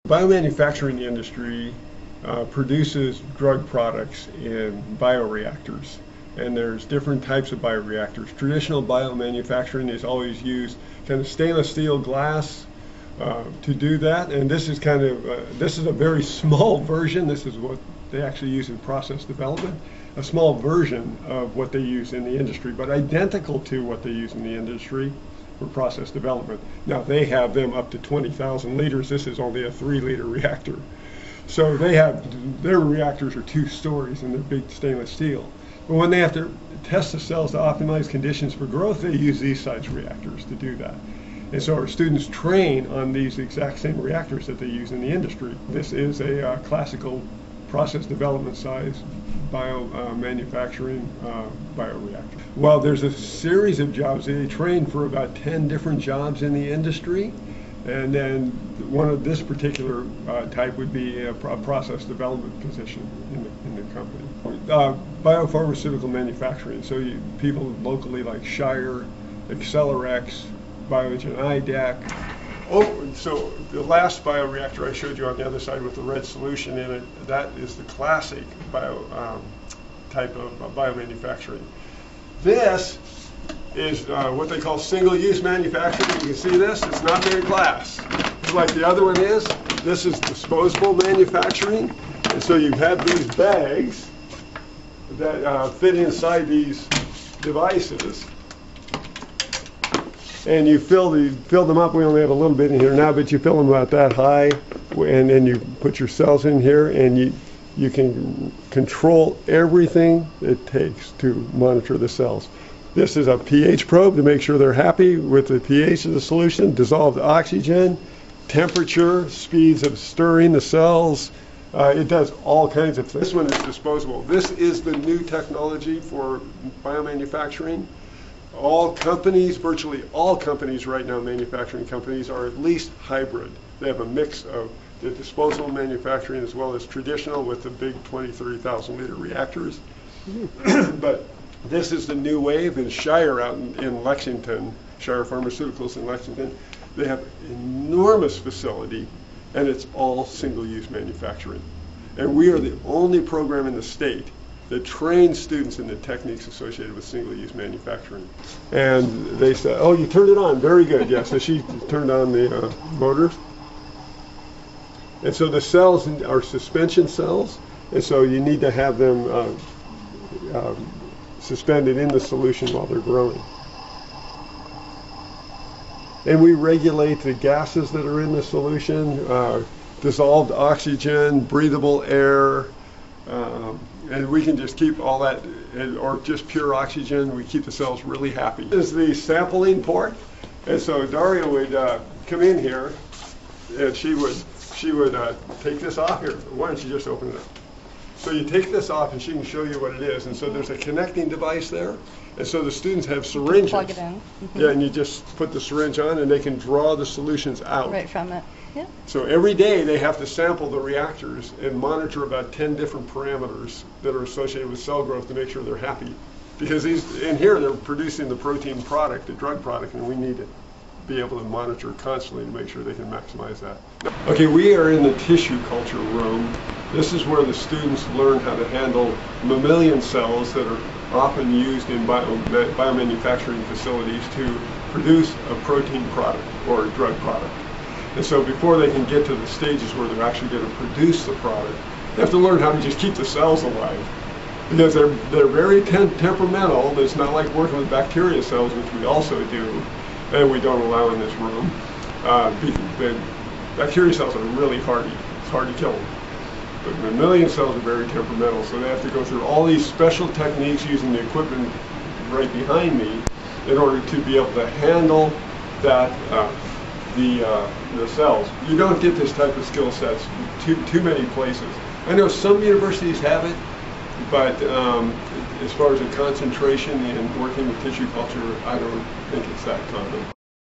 Biomanufacturing industry produces drug products in bioreactors, and there's different types of bioreactors. Traditional biomanufacturing is always used kind of stainless steel glass to do that, and this is kind of this is a very small version. This is what they actually use in process development, a small version of what they use in the industry, but identical to what they use in the industry for process development. Now they have them up to 20,000 liters. This is only a 3-liter reactor. So they have, their reactors are 2 stories and they're big stainless steel. But when they have to test the cells to optimize conditions for growth, they use these size reactors to do that. And so our students train on these exact same reactors that they use in the industry. This is a classical process development size biomanufacturing bioreactor. Well, there's a series of jobs. They train for about 10 different jobs in the industry. And then one of this particular type would be a process development position in the company. Biopharmaceutical manufacturing. So people locally like Shire, Accelerex, Biogen IDEC. Oh, so the last bioreactor I showed you on the other side with the red solution in it, that is the classic type of biomanufacturing. This is what they call single-use manufacturing. You can see this, it's not very glass. Just like the other one is, this is disposable manufacturing. And so you have these bags that fit inside these devices. And you fill them up. We only have a little bit in here now, but you fill them about that high, and then you put your cells in here, and you can control everything it takes to monitor the cells. This is a pH probe to make sure they're happy with the pH of the solution, dissolved oxygen, temperature, speeds of stirring the cells. It does all kinds of things. This one is disposable. This is the new technology for biomanufacturing. All companies, virtually all companies right now, manufacturing companies, are at least hybrid. They have a mix of the disposable manufacturing as well as traditional with the big 20, 30,000 liter reactors. But this is the new wave. In Shire out in Lexington, Shire Pharmaceuticals in Lexington, they have enormous facility, and it's all single-use manufacturing. And we are the only program in the state that trains students in the techniques associated with single-use manufacturing. And they said, oh, you turned it on, very good. Yeah, so she turned on the motors. And so the cells are suspension cells, and so you need to have them suspended in the solution while they're growing. And we regulate the gases that are in the solution, dissolved oxygen, breathable air, and we can just keep all that, or just pure oxygen. We keep the cells really happy. This is the sampling port, and so Daria would come in here, and she would take this off here. Why don't you just open it up? So you take this off, and she can show you what it is. And so there's a connecting device there, and so the students have syringes. Plug it in. Mm-hmm. Yeah, and you just put the syringe on, and they can draw the solutions out. Right from it. Yeah. So every day they have to sample the reactors and monitor about 10 different parameters that are associated with cell growth to make sure they're happy. Because these in here they're producing the protein product, the drug product, and we need to be able to monitor constantly to make sure they can maximize that. Okay, we are in the tissue culture room. This is where the students learn how to handle mammalian cells that are often used in biomanufacturing facilities to produce a protein product or a drug product. And so before they can get to the stages where they're actually going to produce the product, they have to learn how to just keep the cells alive. Because they're very temperamental. It's not like working with bacteria cells, which we also do, and we don't allow in this room. The bacteria cells are really hardy. It's hard to kill them. But mammalian cells are very temperamental, so they have to go through all these special techniques using the equipment right behind me in order to be able to handle that the cells. You don't get this type of skill sets too many places. I know some universities have it, but as far as the concentration and working with tissue culture, I don't think it's that common.